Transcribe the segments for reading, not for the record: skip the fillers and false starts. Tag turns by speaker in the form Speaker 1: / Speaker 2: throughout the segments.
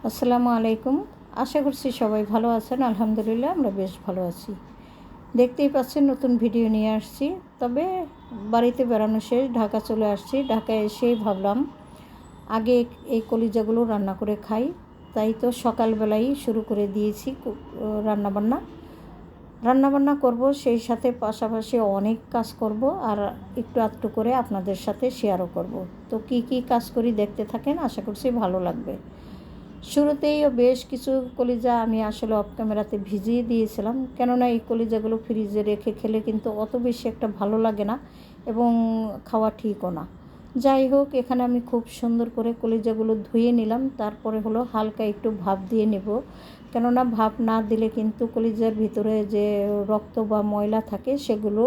Speaker 1: আসসালামু আলাইকুম। আশা করছি সবাই ভালো আছেন। আলহামদুলিল্লাহ আমরা বেশ ভালো আছি। দেখতেই পাচ্ছেন নতুন ভিডিও নিয়ে আসছি। তবে বাড়িতে বেড়ানো শেষ, ঢাকা চলে আসছি। ঢাকায় এসেই ভাবলাম আগে এই কলিজাগুলো রান্না করে খাই। তাই তো সকালবেলাই শুরু করে দিয়েছি রান্নাবান্না রান্নাবান্না করব, সেই সাথে পাশাপাশি অনেক কাজ করব আর একটু আধটু করে আপনাদের সাথে শেয়ারও করব। তো কি কি কাজ করি দেখতে থাকেন, আশা করছি ভালো লাগবে। শুরুতেই বেশ কিছু কলিজা আমি আসলে অফ ক্যামেরাতে ভিজিয়ে দিয়েছিলাম, কেননা এই কলিজাগুলো ফ্রিজে রেখে খেলে কিন্তু অত বেশি একটা ভালো লাগে না এবং খাওয়া ঠিকও না। যাই হোক, এখানে আমি খুব সুন্দর করে কলিজাগুলো ধুয়ে নিলাম। তারপরে হলো হালকা একটু ভাপ দিয়ে নেব, কেননা ভাপ না দিলে কিন্তু কলিজার ভিতরে যে রক্ত বা ময়লা থাকে সেগুলো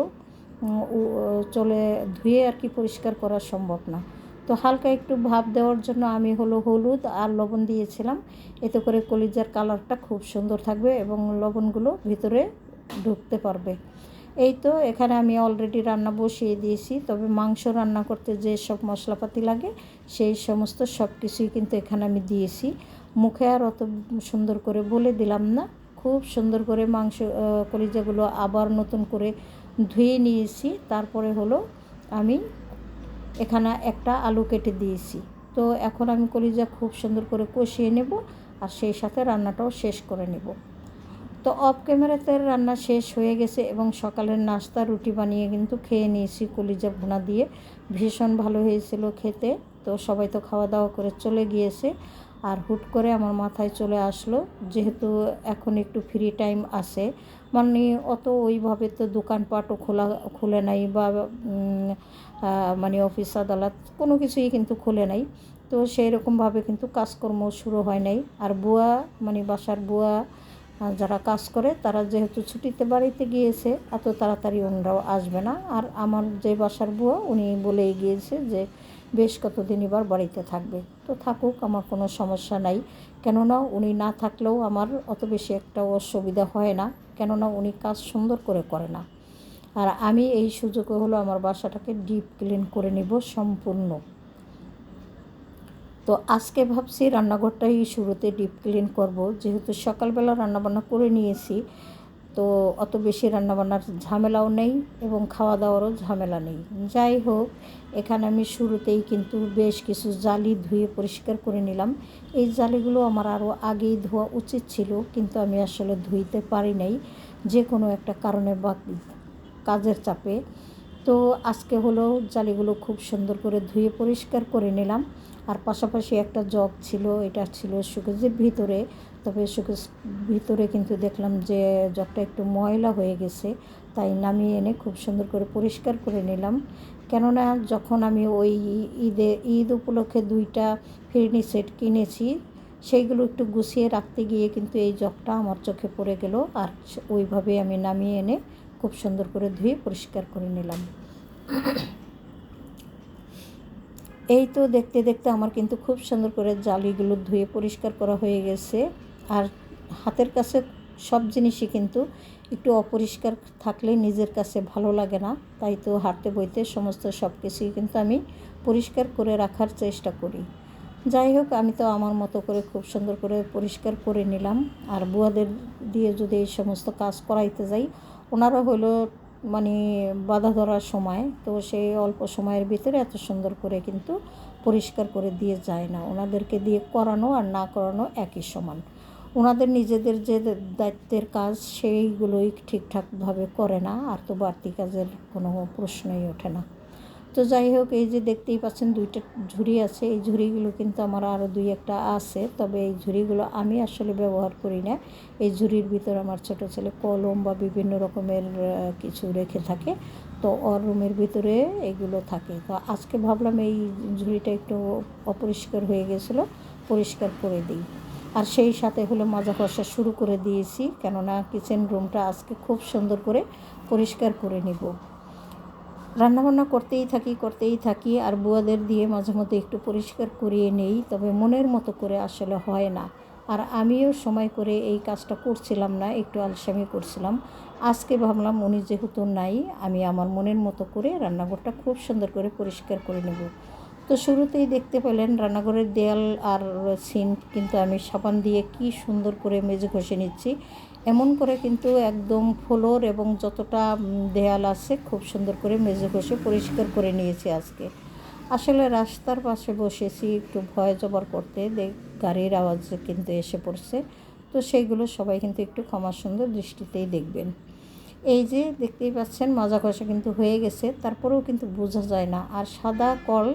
Speaker 1: চলে ধুয়ে আর কি পরিষ্কার করা সম্ভব না। তো হালকা একটু ভাপ দেওয়ার জন্য আমি হলুদ আর লবণ দিয়েছিলাম। এতে করে কলিজার কালারটা খুব সুন্দর থাকবে এবং লবণগুলো ভিতরে ঢুকতে পারবে। এই তো এখানে আমি অলরেডি রান্না বসিয়ে দিয়েছি। তবে মাংস রান্না করতে যে সব মশলাপাতি লাগে সেই সমস্ত সব কিছুই কিন্তু এখানে আমি দিয়েছি। মুখে আর অত সুন্দর করে বলে দিলাম না। খুব সুন্দর করে কলিজাগুলো আবার নতুন করে ধুয়ে নিয়েছি। তারপরে হলো আমি এখানে একটা আলু কেটে দিয়েছি। তো এখন আমি কলিজা খুব সুন্দর করে কষিয়ে নেব আর সেই সাথে রান্নাটাও শেষ করে নেব। তো অফ ক্যামেরাতে রান্না শেষ হয়ে গেছে এবং সকালের নাস্তা রুটি বানিয়ে কিন্তু খেয়ে নিয়েছি কলিজা ভুনা দিয়ে। ভীষণ ভালো হয়েছিল খেতে। তো সবাই তো খাওয়া দাওয়া করে চলে গিয়েছে আর হুট করে আমার মাথায় চলে আসলো, যেহেতু এখন একটু ফ্রি টাইম আছে, মানে অত ওইভাবে তো দোকানপাটও খুলে নাই বা মানে অফিস আদালত কোনো কিছুই কিন্তু খুলে নাই। তো সেই রকমভাবে কিন্তু কাজকর্ম শুরু হয় নাই। আর বুয়া মানে বাসার বুয়া যারা কাজ করে তারা যেহেতু ছুটিতে বাড়িতে গিয়েছে, এত তাড়াতাড়ি ওনারাও আসবে না। আর আমার যে বাসার বুয়া উনি বলেই গিয়েছে যে বেশ কতদিন এবার বাড়িতে থাকবে। তো থাকুক, আমার কোনো সমস্যা নাই। কেননা উনি না থাকলেও আমার অত বেশি একটা অসুবিধা হয় না, কেননা উনি কাজ সুন্দর করে না। আর আমি এই সুযোগে হলো আমার বাসাটাকে ডিপ ক্লিন করে নিব সম্পূর্ণ। তো আজকে ভাবছি রান্নাঘরটাই শুরুতে ডিপ ক্লিন করব, যেহেতু সকালবেলা রান্নাবান্না করে নিয়েছি। তো অত বেশি রান্নাবান্নার ঝামেলাও নেই এবং খাওয়া দাওয়ারও ঝামেলা নেই। যাই হোক, এখানে আমি শুরুতেই কিন্তু বেশ কিছু জালি ধুয়ে পরিষ্কার করে নিলাম। এই জালিগুলো আমার আরও আগেই ধোয়া উচিত ছিল, কিন্তু আমি আসলে ধুইতে পারি নাই যে কোনো একটা কারণে বা কাজের চাপে। তো আজকে হলো জালিগুলো খুব সুন্দর করে ধুয়ে পরিষ্কার করে নিলাম। আর পাশাপাশি একটা জগ ছিল, এটা ছিল শোকেজের ভিতরে। তবে শোকেজ ভিতরে কিন্তু দেখলাম যে জগটা একটু ময়লা হয়ে গেছে, তাই নামিয়ে এনে খুব সুন্দর করে পরিষ্কার করে নিলাম। কেননা যখন আমি ওই ঈদ উপলক্ষে 2টা ফিরনি সেট কিনেছি, সেইগুলো একটু গুছিয়ে রাখতে গিয়ে কিন্তু এই জগটা আমার চোখে পড়ে গেল। আর ওইভাবে আমি নামিয়ে এনে খুব সুন্দর করে ধুয়ে পরিষ্কার করে নিলাম। এই তো দেখতে দেখতে আমার কিন্তু খুব সুন্দর করে জালিগুলো ধুয়ে পরিষ্কার করা হয়ে গেছে। আর হাতের কাছে সব জিনিসই কিন্তু একটু অপরিষ্কার থাকলে নিজের কাছে ভালো লাগে না। তাই তো হাঁটতে বইতে সমস্ত সব কিছুই কিন্তু আমি পরিষ্কার করে রাখার চেষ্টা করি। যাই হোক, আমি তো আমার মতো করে খুব সুন্দর করে পরিষ্কার করে নিলাম। আর বুয়াদের দিয়ে যদি এই সমস্ত কাজ করাইতে যাই, ওনারা হলো মানে বাধা ধরার সময়, তো সেই অল্প সময়ের ভিতরে এত সুন্দর করে কিন্তু পরিষ্কার করে দিয়ে যায় না। ওনাদেরকে দিয়ে করানো আর না করানো একই সমান। ওনাদের নিজেদের যে দায়িত্বের কাজ সেইগুলোই ঠিকঠাকভাবে করে না, আর তো বাড়তি কাজের কোনো প্রশ্নই ওঠে না। তো যাই হোক, এই যে দেখতেই পাচ্ছেন 2টা ঝুড়ি আছে। এই ঝুড়িগুলো কিন্তু আমার আরও 2-1টা আছে, তবে এই ঝুড়িগুলো আমি আসলে ব্যবহার করি না। এই ঝুড়ির ভিতরে আমার ছোটো ছেলে কলম বা বিভিন্ন রকমের কিছু রেখে থাকে, তো ওর রুমের ভিতরে এগুলো থাকে। তো আজকে ভাবলাম এই ঝুড়িটা একটু অপরিষ্কার হয়ে গেছিলো, পরিষ্কার করে দিই। আর সেই সাথে হলো মাজা ঘষা শুরু করে দিয়েছি, কেননা কিচেন রুমটা আজকে খুব সুন্দর করে পরিষ্কার করে নিব। রান্নাবান্না করতেই থাকি আর বুয়াদের দিয়ে মাঝে মধ্যে একটু পরিষ্কার করিয়ে নেই, তবে মনের মতো করে আসলে হয় না। আর আমিও সময় করে এই কাজটা করছিলাম না, একটু আলসেমি করছিলাম। আজকে ভাবলাম উনি যেহেতু নাই, আমি আমার মনের মতো করে রান্নাঘরটা খুব সুন্দর করে পরিষ্কার করে নেব। তো শুরুতেই দেখতে পেলেন রান্নাঘরের দেয়াল আর সিঙ্ক কিন্তু আমি সাবান দিয়ে কি সুন্দর করে মেজে ঘষে নিচ্ছি। এমন করে কিন্তু একদম ফ্লোর এবং যতটা দেয়াল আছে খুব সুন্দর করে মেজে ঘষে পরিষ্কার করে নিয়েছি আজকে। আসলে রাস্তার পাশে বসেছি একটু ভয় জবর করতে, গাড়ির আওয়াজ কিন্তু এসে পড়ছে। তো সেইগুলো সবাই কিন্তু একটু ক্ষমা সুন্দর দৃষ্টিতেই দেখবেন। এই যে দেখতেই পাচ্ছেন মাজা ঘষা কিন্তু হয়ে গেছে, তারপরেও কিন্তু বোঝা যায় না। আর সাদা কল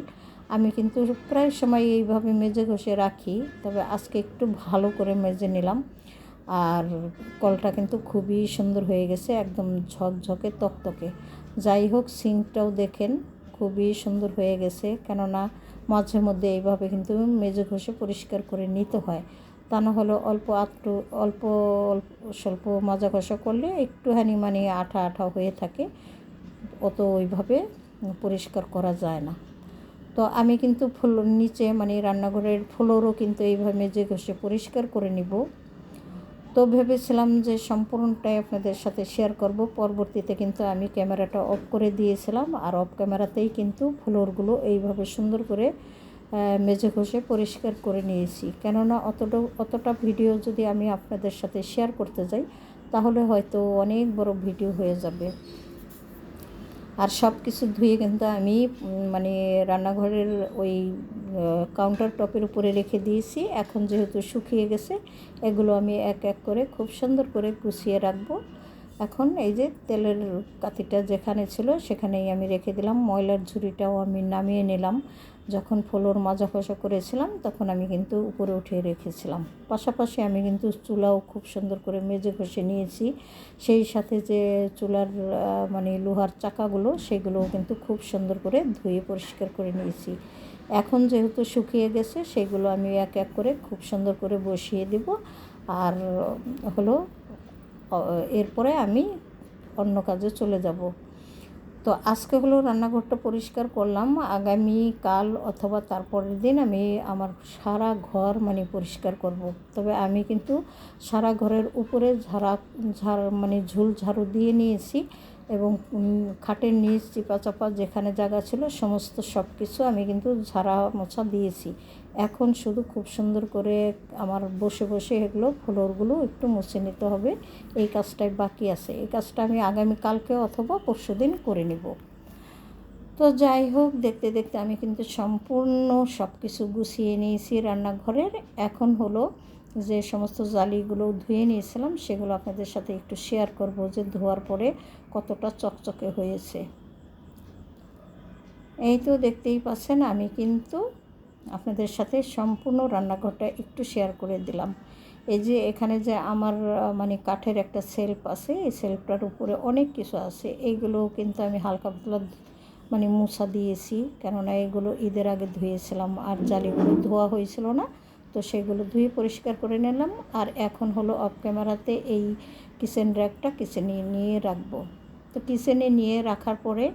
Speaker 1: আমি কিন্তু প্রায় সময় এইভাবে মেজে ঘষে রাখি, তবে আজকে একটু ভালো করে মেজে নিলাম। আর কলটা কিন্তু খুবই সুন্দর হয়ে গেছে, একদম ঝকঝকে তকতকে। যাই হোক, সিঙ্কটাও দেখেন খুবই সুন্দর হয়ে গেছে, কেননা মাঝে মধ্যে এইভাবে কিন্তু মেজে ঘষে পরিষ্কার করে নিতে হয়। তা না হলে অল্প স্বল্প মাজা ঘষা করলে একটুখানি মানে আঠা আঠা হয়ে থাকে, অত ওইভাবে পরিষ্কার করা যায় না। তো আমি কিন্তু নিচে মানে রান্নাঘরের ফ্লোরও কিন্তু এইভাবে মেজে ঘষে পরিষ্কার করে নিব। তো ভেবেছিলাম যে সম্পূর্ণটাই আপনাদের সাথে শেয়ার করব। পরবর্তীতে কিন্তু আমি ক্যামেরাটা অফ করে দিয়েছিলাম, আর অফ ক্যামেরাতেই কিন্তু ফ্লোরগুলো এইভাবে সুন্দর করে মেজে ঘষে পরিষ্কার করে নিয়েছি। কেননা অতটা ভিডিও যদি আমি আপনাদের সাথে শেয়ার করতে যাই তাহলে হয়তো অনেক বড় ভিডিও হয়ে যাবে। আর সব কিছু ধুয়ে কিন্তু আমি মানে রান্নাঘরের ওই কাউন্টার টপের উপরে রেখে দিয়েছি। এখন যেহেতু শুকিয়ে গেছে, এগুলো আমি এক এক করে খুব সুন্দর করে গুছিয়ে রাখবো। এখন এই যে তেলের কাতিটা যেখানে ছিল সেখানেই আমি রেখে দিলাম। ময়লার ঝুড়িটাও আমি নামিয়ে নিলাম। যখন ফ্লোর মাজা ঘষা করেছিলাম তখন আমি কিন্তু উপরে উঠিয়ে রেখেছিলাম। পাশাপাশি আমি কিন্তু চুলাও খুব সুন্দর করে মেজে ঘষে নিয়েছি। সেই সাথে যে চুলার মানে লোহার চাকাগুলো সেগুলোও কিন্তু খুব সুন্দর করে ধুয়ে পরিষ্কার করে নিয়েছি। এখন যেহেতু শুকিয়ে গেছে সেগুলো আমি এক এক করে খুব সুন্দর করে বসিয়ে দেব। আর হলো এরপরে আমি অন্য কাজে চলে যাব। তো আজকে হলো রান্নাঘরটা পরিষ্কার করলাম। আগামী কাল অথবা তারপরের দিন আমি আমার সারা ঘর মানে পরিষ্কার করব। তবে আমি কিন্তু সারা ঘরের উপরে মানে ঝুল ঝাড়ু দিয়ে নিয়েছি, এবং খাটের নিচ চিপা চাপা যেখানে জায়গা ছিল সমস্ত সব কিছু আমি কিন্তু ঝাড়া মোছা দিয়েছি। এখন শুধু খুব সুন্দর করে আমার বসে বসে এগুলো ফ্লোরগুলো একটু মুছে নিতে হবে। এই কাজটাই বাকি আছে, এই কাজটা আমি আগামীকালকে অথবা পরশুদিন করে নেব। তো যাই হোক, দেখতে দেখতে আমি কিন্তু সম্পূর্ণ সব কিছু গুছিয়ে নিয়েছি রান্নাঘরের। এখন হলো যে সমস্ত জালিগুলো ধুয়ে নিয়েছিলাম সেগুলো আপনাদের সাথে একটু শেয়ার করব যে ধোয়ার পরে কতটা চকচকে হয়েছে। এই তো দেখতেই পাচ্ছেন, আমি কিন্তু আপনাদের সাথে সম্পূর্ণ রান্নাঘরটা একটু শেয়ার করে দিলাম। এই যে এখানে যে আমার মানে কাঠের একটা সেলফ আছে, এই সেলফটার উপরে অনেক কিছু আছে। এইগুলো কিন্তু আমি হালকা পাতলা মানে মুছা দিয়েছি, কেননা এগুলো ঈদের আগে ধুয়েছিলাম আর জালিগুলো ধোয়া হয়েছিল না। তো সেগুলো ধুয়ে পরিষ্কার করে নিলাম। আর এখন হলো অফ ক্যামেরাতে এই কিচেন র্যাকটা কিচেনে নিয়ে রাখবো। তো কিচেনে নিয়ে রাখার পরে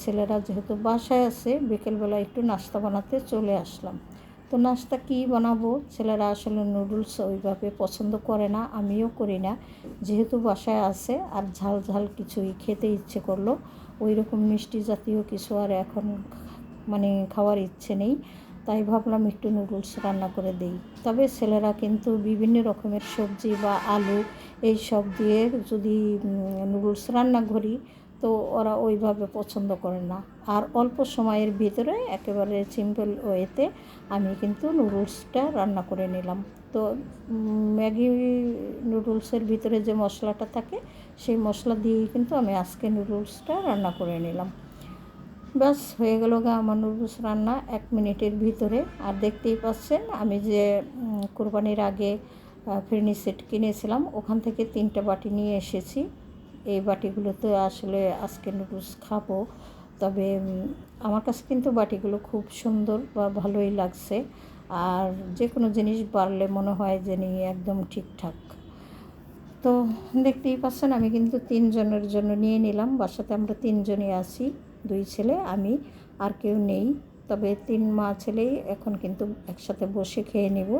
Speaker 1: ছেলেরা যেহেতু বাসায় আছে, বিকেলবেলা একটু নাস্তা বানাতে চলে আসলাম। তো নাস্তা কী বানাবো, ছেলেরা আসলে নুডলস ওইভাবে পছন্দ করে না, আমিও করি না। যেহেতু বাসায় আছে আর ঝাল ঝাল কিছুই খেতে ইচ্ছে করলো, ওই রকম মিষ্টি জাতীয় কিছু আর এখন মানে খাওয়ার ইচ্ছে নেই। তাই ভাবলাম একটু নুডলস রান্না করে দেই। তবে ছেলেরা কিন্তু বিভিন্ন রকমের সবজি বা আলু এই সব দিয়ে যদি নুডলস রান্না করি তো ওরা ওইভাবে পছন্দ করে না। আর অল্প সময়ের ভিতরে একেবারে সিম্পল ওয়েতে আমি কিন্তু নুডলসটা রান্না করে নিলাম। তো ম্যাগি নুডলসের ভিতরে যে মশলাটা থাকে সেই মশলা দিয়েই কিন্তু আমি আজকে নুডলসটা রান্না করে নিলাম। ব্যাস হয়ে গেল আমার নুডলস রান্না 1 মিনিটের ভিতরে। আর দেখতেই পাচ্ছেন আমি যে কোরবানির আগে ফিরনি সেট কিনেছিলাম, ওখান থেকে 3টে বাটি নিয়ে এসেছি। এই বাটিগুলোতে আসলে আজকে নুডলস খাবো। তবে আমার কাছে কিন্তু বাটিগুলো খুব সুন্দর বা ভালোই লাগছে। আর যে কোনো জিনিস বাড়লে মনে হয় যে নিয়ে একদম ঠিকঠাক। তো দেখতেই পাচ্ছেন আমি কিন্তু 3 জনের জন্য নিয়ে নিলাম। বাসাতে আমরা 3 জনই আছি, 2 ছেলে আমি, আর কেউ নেই। তবে 3 মা ছেলেই এখন কিন্তু একসাথে বসে খেয়ে নেব।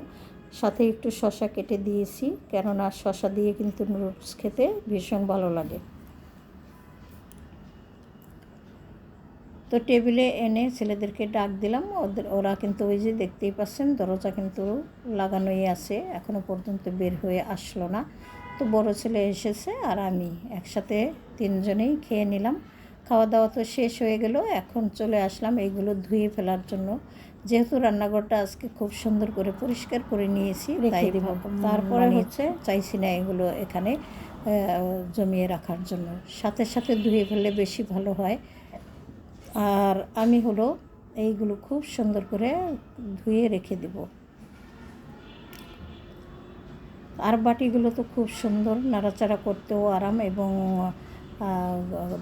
Speaker 1: সাথে একটু শসা কেটে দিয়েছি, কেননা শসা দিয়ে কিন্তু নুডলস খেতে ভীষণ ভালো লাগে। তো টেবিলে এনে ছেলেদেরকে ডাক দিলাম। ওরা কিন্তু ওই যে দেখতেই পাচ্ছেন দরজা কিন্তু লাগানোই আছে, এখনও পর্যন্ত বের হয়ে আসলো না। তো বড় ছেলে এসেছে আর আমি একসাথে তিনজনেই খেয়ে নিলাম। খাওয়া দাওয়া তো শেষ হয়ে গেল, এখন চলে আসলাম এইগুলো ধুয়ে ফেলার জন্য। যেহেতু রান্নাঘরটা আজকে খুব সুন্দর করে পরিষ্কার করে নিয়েছি, তাই তারপরে হচ্ছে চাইছি না এগুলো এখানে জমিয়ে রাখার জন্য, সাথে সাথে ধুয়ে ফেললে বেশি ভালো হয়। আর আমি হলো এইগুলো খুব সুন্দর করে ধুয়ে রেখে দেব। আর বাটিগুলো তো খুব সুন্দর, নাড়াচাড়া করতেও আরাম এবং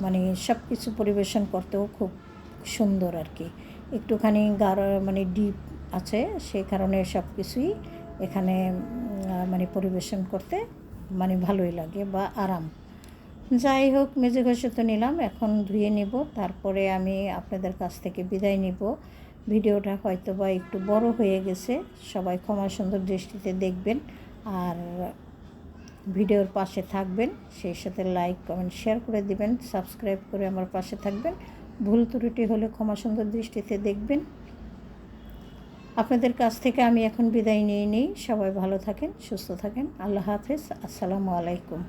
Speaker 1: মানে সব কিছু পরিবেশন করতেও খুব সুন্দর আর কি। একটুখানি মানে ডিপ আছে, সেই কারণে সব কিছুই এখানে মানে পরিবেশন করতে মানে ভালোই লাগে বা আরাম। যাই হোক, মেজে ঘষে তো নিলাম, এখন ধুয়ে নিব, তারপরে আমি আপনাদের কাছ থেকে বিদায় নিব। ভিডিওটা হয়তো বা একটু বড় হয়ে গেছে, সবাই ক্ষমা সুন্দর দৃষ্টিতে দেখবেন আর ভিডিওর পাশে থাকবেন, সেই সাথে লাইক কমেন্ট শেয়ার করে দিবেন, সাবস্ক্রাইব করে আমার পাশে থাকবেন। ভুল ত্রুটি হলে ক্ষমা সুন্দর দৃষ্টিতে দেখবেন। আপনাদের কাছ থেকে আমি এখন বিদায় নিয়ে নিই। সবাই ভালো থাকেন, সুস্থ থাকেন। আল্লাহ হাফেজ। আসসালামু আলাইকুম।